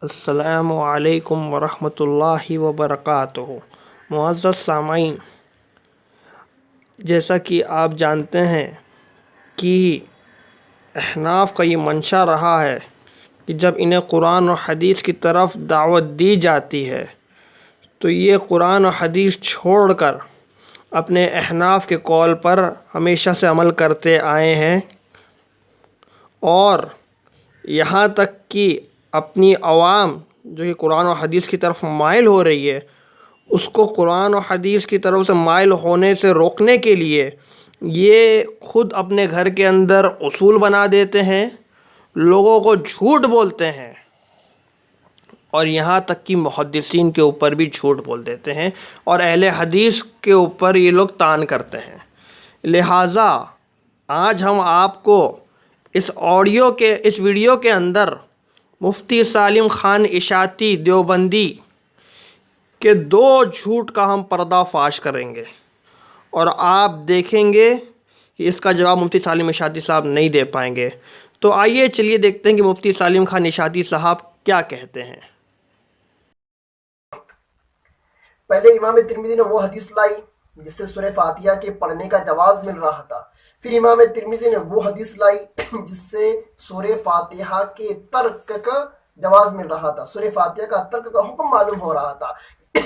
السلام علیکم ورحمۃ اللہ وبرکاتہ۔ معزز سامعین، جیسا کہ آپ جانتے ہیں کہ احناف کا یہ منشا رہا ہے کہ جب انہیں قرآن و حدیث کی طرف دعوت دی جاتی ہے تو یہ قرآن و حدیث چھوڑ کر اپنے احناف کے قول پر ہمیشہ سے عمل کرتے آئے ہیں، اور یہاں تک کہ اپنی عوام جو کہ قرآن و حدیث کی طرف مائل ہو رہی ہے اس کو قرآن و حدیث کی طرف سے مائل ہونے سے روکنے کے لیے یہ خود اپنے گھر کے اندر اصول بنا دیتے ہیں، لوگوں کو جھوٹ بولتے ہیں، اور یہاں تک کہ محدثین کے اوپر بھی جھوٹ بول دیتے ہیں اور اہل حدیث کے اوپر یہ لوگ طعن کرتے ہیں۔ لہٰذا آج ہم آپ کو اس ویڈیو کے اندر مفتی سالم خان اشاعتی دیوبندی کے دو جھوٹ کا ہم پردہ فاش کریں گے، اور آپ دیکھیں گے کہ اس کا جواب مفتی سالم اشاعتی صاحب نہیں دے پائیں گے۔ تو آئیے چلیے دیکھتے ہیں کہ مفتی سالم خان اشاعتی صاحب کیا کہتے ہیں۔ پہلے امام ترمذی نے وہ حدیث لائی جس سے سورہ فاتحہ کے پڑھنے کا جواز مل رہا تھا، پھر امام ترمذی نے وہ حدیث لائی جس سے سورہ فاتحہ کے ترک کا جواز مل رہا تھا، سورہ فاتحہ کا ترک کا حکم معلوم ہو رہا تھا۔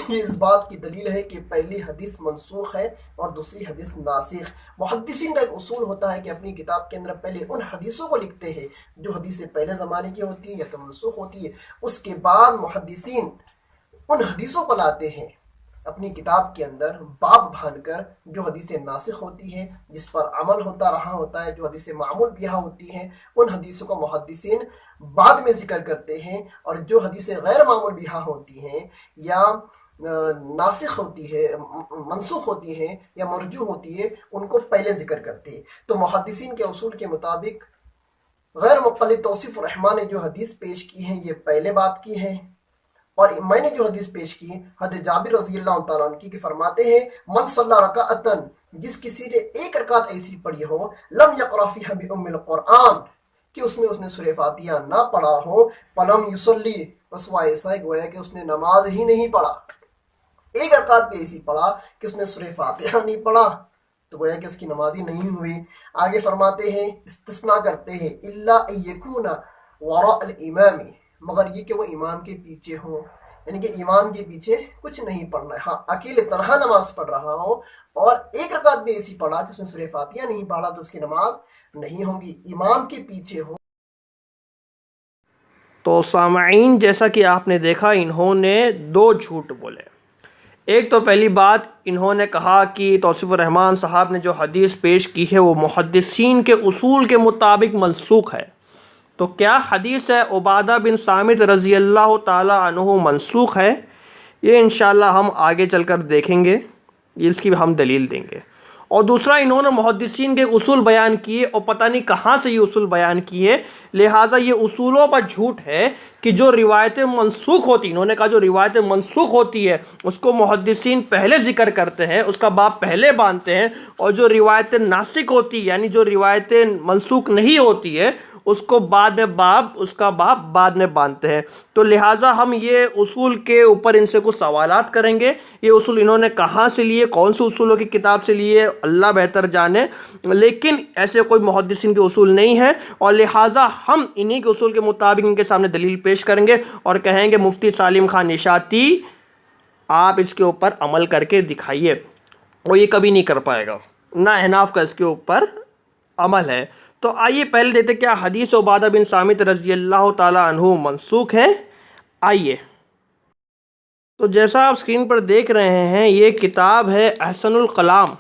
یہ اس بات کی دلیل ہے کہ پہلی حدیث منسوخ ہے اور دوسری حدیث ناسخ۔ محدثین کا ایک اصول ہوتا ہے کہ اپنی کتاب کے اندر پہلے ان حدیثوں کو لکھتے ہیں جو حدیثیں پہلے زمانے کی ہوتی ہیں یا تو منسوخ ہوتی ہے، اس کے بعد محدثین ان حدیثوں کو لاتے ہیں اپنی کتاب کے اندر باب بھان کر، جو حدیث ناسخ ہوتی ہے جس پر عمل ہوتا رہا ہوتا ہے، جو حدیث معمول بہا ہوتی ہیں، ان حدیثوں کو محدثین بعد میں ذکر کرتے ہیں، اور جو حدیث غیر معمول بہا ہوتی ہیں یا ناسخ ہوتی ہے، منسوخ ہوتی ہیں یا مرجوع ہوتی ہے، ان کو پہلے ذکر کرتے ہیں۔ تو محدثین کے اصول کے مطابق غیر مقلد توصیف الرحمٰن نے جو حدیث پیش کی ہے یہ پہلے بات کی ہے، اور میں نے جو حدیث پیش کی حضرت جابر رضی اللہ تعالیٰ عنہ کی فرماتے ہیں من صلی رکعتن، جس کسی نے ایک رکعت ایسی پڑھی ہو لم یقرأ فیہا بأم القرآن، کہ اس میں سورہ فاتحہ نہ پڑھا ہو، فلم یصلی، بس وہ ایسا ہے گویا کہ اس نے نماز ہی نہیں پڑھا۔ ایک رکعت پہ ایسی پڑھا کہ اس نے سورہ فاتحہ نہیں پڑھا تو گویا کہ اس کی نماز ہی نہیں ہوئی۔ آگے فرماتے ہیں، استثناء کرتے ہیں، الا ان یکون وراء الامام، مگر یہ کہ وہ امام کے پیچھے ہوں، یعنی کہ امام کے پیچھے کچھ نہیں پڑھنا ہے۔ ہاں اکیلے تنہا نماز پڑھ رہا ہو اور ایک رکعت بھی ایسی پڑھا کہ اس نے سورہ فاتحہ نہیں پڑھا تو اس کی نماز نہیں ہوگی، امام کے پیچھے ہو۔ تو سامعین، جیسا کہ آپ نے دیکھا انہوں نے دو جھوٹ بولے۔ ایک تو پہلی بات انہوں نے کہا کہ توصیف الرحمٰن صاحب نے جو حدیث پیش کی ہے وہ محدثین کے اصول کے مطابق منسوخ ہے۔ تو کیا حدیث ہے عبادہ بن صامت رضی اللہ تعالی عنہ منسوخ ہے؟ یہ انشاءاللہ ہم آگے چل کر دیکھیں گے، اس کی ہم دلیل دیں گے۔ اور دوسرا، انہوں نے محدثین کے اصول بیان کیے اور پتہ نہیں کہاں سے یہ اصول بیان کیے، لہٰذا یہ اصولوں پر جھوٹ ہے کہ جو روایتیں منسوخ ہوتی ہیں، انہوں نے کہا جو روایتیں منسوخ ہوتی ہے اس کو محدثین پہلے ذکر کرتے ہیں، اس کا باب پہلے باندھتے ہیں، اور جو روایتیں ناسخ ہوتی یعنی جو روایتیں منسوخ نہیں ہوتی ہے اس کو اس کا باب بعد میں باندھتے ہیں۔ تو لہٰذا ہم یہ اصول کے اوپر ان سے کچھ سوالات کریں گے۔ یہ اصول انہوں نے کہاں سے لیے، کون سے اصولوں کی کتاب سے لیے، اللہ بہتر جانے، لیکن ایسے کوئی محدثین کے اصول نہیں ہیں، اور لہٰذا ہم انہی کے اصول کے مطابق ان کے سامنے دلیل پیش کریں گے اور کہیں گے مفتی سالم خان اشاعتی آپ اس کے اوپر عمل کر کے دکھائیے۔ وہ یہ کبھی نہیں کر پائے گا، نہ احناف کا اس کے اوپر عمل ہے۔ تو آئیے پہلے دیتے کیا حدیث عبادہ بن صامت رضی اللہ تعالیٰ عنہ منسوخ ہے۔ آئیے، تو جیسا آپ اسکرین پر دیکھ رہے ہیں یہ کتاب ہے احسن الکلام،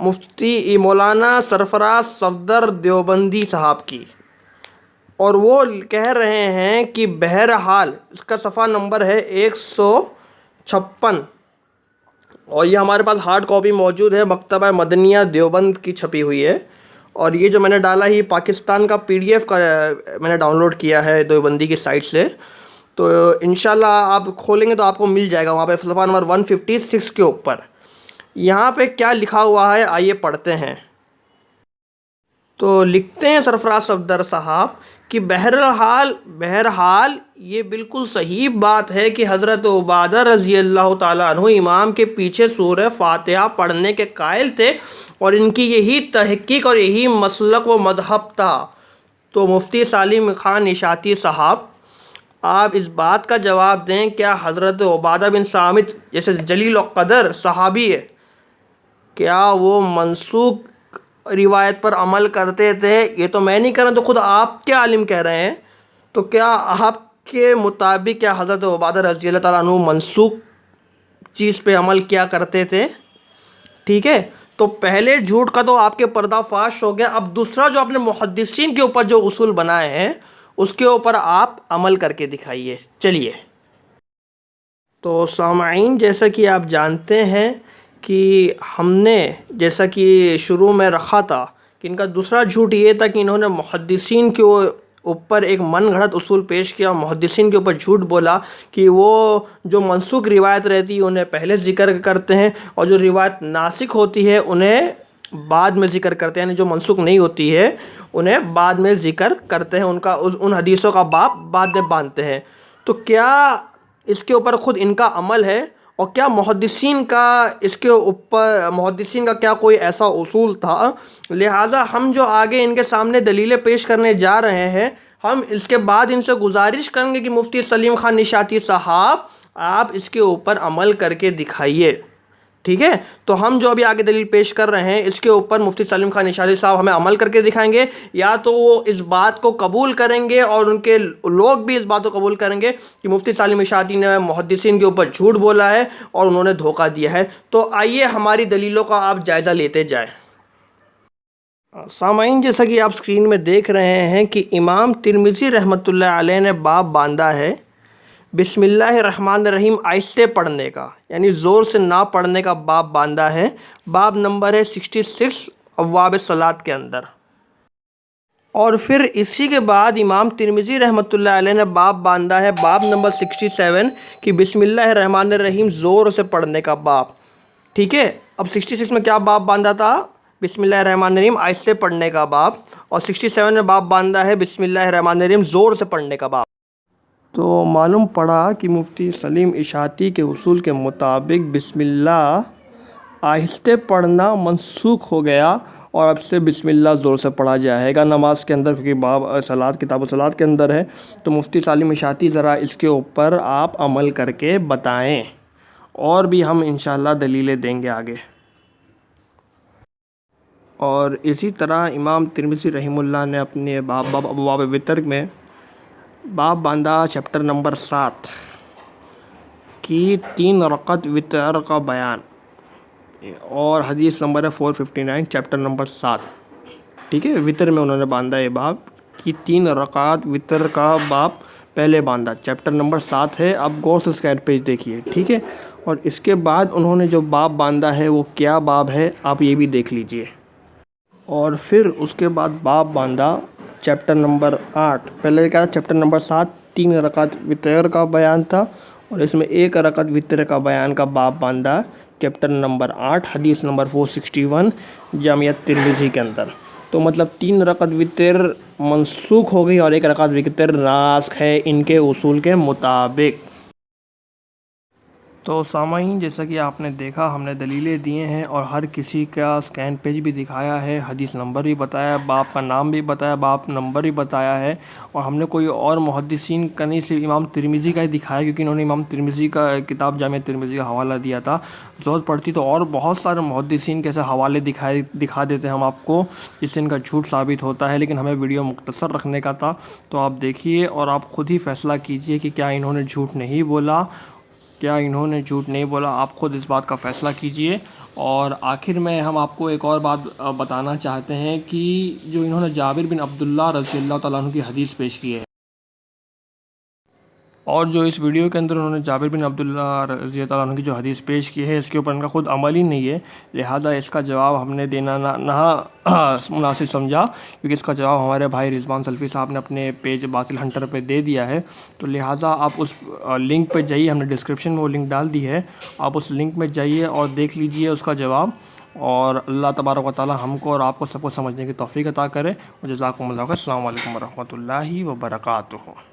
مفتی مولانا سرفراز صفدر دیوبندی صاحب کی، اور وہ کہہ رہے ہیں کہ بہرحال اس کا صفحہ نمبر ہے 156، اور یہ ہمارے پاس ہارڈ کاپی موجود ہے، مکتبہ مدنیہ دیوبند کی چھپی ہوئی ہے، اور یہ جو میں نے ڈالا ہے یہ پاکستان کا PDF کا میں نے ڈاؤن لوڈ کیا ہے دیوبندی کی سائٹ سے، تو انشاءاللہ آپ کھولیں گے تو آپ کو مل جائے گا وہاں پہ صفحہ نمبر 156 کے اوپر۔ یہاں پہ کیا لکھا ہوا ہے آئیے پڑھتے ہیں۔ تو لکھتے ہیں سرفراز صفدر صاحب کہ بہرحال یہ بالکل صحیح بات ہے کہ حضرت عبادہ رضی اللہ تعالیٰ عنہ امام کے پیچھے سورہ فاتحہ پڑھنے کے قائل تھے اور ان کی یہی تحقیق اور یہی مسلک و مذہب تھا۔ تو مفتی سالم خان نشاطی صاحب، آپ اس بات کا جواب دیں، کیا حضرت عبادہ بن صامت جیسے جلیل القدر صحابی ہے، کیا وہ منسوخ روایت پر عمل کرتے تھے؟ یہ تو میں نہیں کر رہا، تو خود آپ کے عالم کہہ رہے ہیں، تو کیا آپ کے مطابق کیا حضرت عبادہ رضی اللہ تعالیٰ عنہ منسوخ چیز پہ عمل کیا کرتے تھے؟ ٹھیک ہے، تو پہلے جھوٹ کا تو آپ کے پردہ فاش ہو گیا، اب دوسرا جو آپ نے محدثین کے اوپر جو اصول بنائے ہیں اس کے اوپر آپ عمل کر کے دکھائیے۔ چلیے، تو سامعین، جیسا کہ آپ جانتے ہیں کہ ہم نے جیسا کہ شروع میں رکھا تھا کہ ان کا دوسرا جھوٹ یہ تھا کہ انہوں نے محدثین کے اوپر ایک من گھڑت اصول پیش کیا، محدثین کے اوپر جھوٹ بولا کہ وہ جو منسوخ روایت رہتی ہے انہیں پہلے ذکر کرتے ہیں اور جو روایت ناسخ ہوتی ہے انہیں بعد میں ذکر کرتے ہیں، یعنی جو منسوخ نہیں ہوتی ہے انہیں بعد میں ذکر کرتے ہیں، ان حدیثوں کا باب بعد میں باندھتے ہیں۔ تو کیا اس کے اوپر خود ان کا عمل ہے، اور کیا محدثین کا اس کے اوپر محدثین کا کیا کوئی ایسا اصول تھا؟ لہٰذا ہم جو آگے ان کے سامنے دلیلیں پیش کرنے جا رہے ہیں، ہم اس کے بعد ان سے گزارش کریں گے کہ مفتی سلیم خان نشاطی صاحب آپ اس کے اوپر عمل کر کے دکھائیے۔ ٹھیک ہے، تو ہم جو ابھی آگے دلیل پیش کر رہے ہیں اس کے اوپر مفتی سلیم خان نشاطی صاحب ہمیں عمل کر کے دکھائیں گے، یا تو وہ اس بات کو قبول کریں گے اور ان کے لوگ بھی اس بات کو قبول کریں گے کہ مفتی سالم نشاطی نے محدثین کے اوپر جھوٹ بولا ہے اور انہوں نے دھوکہ دیا ہے۔ تو آئیے ہماری دلیلوں کا آپ جائزہ لیتے جائیں۔ سامعین، جیسا کہ آپ اسکرین میں دیکھ رہے ہیں کہ امام ترمذی رحمۃ اللہ علیہ نے باب باندھا ہے بسم اللہ الرحمن الرحیم آہستہ پڑھنے کا، یعنی زور سے نہ پڑھنے کا باب باندھا ہے۔ باب نمبر ہے 66 ابواب صلاۃ کے اندر۔ اور پھر اسی کے بعد امام ترمذی رحمۃ اللہ علیہ نے باب باندھا ہے باب نمبر 67 کہ بسم اللہ الرحمن الرحیم زور سے پڑھنے کا باب۔ ٹھیک ہے، اب 66 میں کیا باب باندھا تھا؟ بسم اللہ الرحمن الرحیم آہستہ پڑھنے کا باب، اور 67 میں باب باندھا ہے بسم اللہ الرحمن الرحیم زور سے پڑھنے کا باب۔ تو معلوم پڑا کہ مفتی سلیم اشاعتی کے اصول کے مطابق بسم اللہ آہستہ پڑھنا منسوخ ہو گیا، اور اب سے بسم اللہ زور سے پڑھا جائے گا نماز کے اندر، کیونکہ باب صلاۃ کتاب صلاۃ کے اندر ہے۔ تو مفتی سالم اشاعتی ذرا اس کے اوپر آپ عمل کر کے بتائیں، اور بھی ہم انشاءاللہ دلیلیں دیں گے آگے۔ اور اسی طرح امام ترمذی رحمہ اللہ نے اپنے باب ابواب وتر میں باب باندھا چیپٹر نمبر 7 کی 3 رکعت وتر کا بیان، اور حدیث نمبر ہے 459 چیپٹر نمبر 7۔ ٹھیک ہے، وتر میں انہوں نے باندھا یہ باب کی 3 رکعت وتر کا باب پہلے باندھا، چیپٹر نمبر 7 ہے، آپ غور سے اسکرین پیج دیکھیے۔ ٹھیک ہے، اور اس کے بعد انہوں نے جو باب باندھا ہے وہ کیا باب ہے آپ یہ بھی دیکھ لیجئے۔ اور پھر اس کے بعد باب باندھا چیپٹر نمبر 8، پہلے کیا تھا؟ چیپٹر نمبر 7 3 رکعت وتر کا بیان تھا، اور اس میں 1 رکعت وتر کا بیان کا باب باندھا چیپٹر نمبر 8 حدیث نمبر 461 جامعہ ترمذی کے اندر۔ تو مطلب 3 رکعت وتر منسوخ ہو گئی اور 1 رکعت وتر ناسخ ہے ان کے اصول کے مطابق۔ تو سامعین، جیسا کہ آپ نے دیکھا ہم نے دلیلیں دیے ہیں، اور ہر کسی کا اسکین پیج بھی دکھایا ہے، حدیث نمبر بھی بتایا، باپ کا نام بھی بتایا، باپ نمبر بھی بتایا ہے، اور ہم نے کوئی اور محدثین کا نہیں، صرف امام ترمذی کا ہی دکھایا، کیونکہ انہوں نے امام ترمذی کا کتاب جامعہ ترمذی کا حوالہ دیا تھا۔ ضرورت پڑتی تو اور بہت سارے محدثین کے ایسے حوالے دکھا دیتے ہیں ہم آپ کو، جس سے ان کا جھوٹ ثابت ہوتا ہے، لیکن ہمیں ویڈیو مختصر رکھنے کا تھا۔ تو آپ دیکھیے اور آپ خود ہی فیصلہ کیجئے کہ کیا انہوں نے جھوٹ نہیں بولا، کیا انہوں نے جھوٹ نہیں بولا، آپ خود اس بات کا فیصلہ کیجئے۔ اور آخر میں ہم آپ کو ایک اور بات بتانا چاہتے ہیں کہ جو انہوں نے جابر بن عبداللہ رضی اللہ تعالیٰ عنہ کی حدیث پیش کی ہے، اور جو اس ویڈیو کے اندر انہوں نے جابر بن عبداللہ رضی اللہ تعالیٰ عنہ کی جو حدیث پیش کی ہے، اس کے اوپر ان کا خود عمل ہی نہیں ہے، لہذا اس کا جواب ہم نے دینا نہ مناسب سمجھا، کیونکہ اس کا جواب ہمارے بھائی رضوان سلفی صاحب نے اپنے پیج باطل ہنٹر پہ دے دیا ہے۔ تو لہٰذا آپ اس لنک پہ جائیے، ہم نے ڈسکرپشن میں وہ لنک ڈال دی ہے، آپ اس لنک میں جائیے اور دیکھ لیجئے اس کا جواب، اور اللہ تبارک و تعالی ہم کو اور آپ کو سب کو سمجھنے کی توفیق عطا کرے. اور جزاکم اللہ خیر. السلام علیکم ورحمۃ اللہ وبرکاتہ.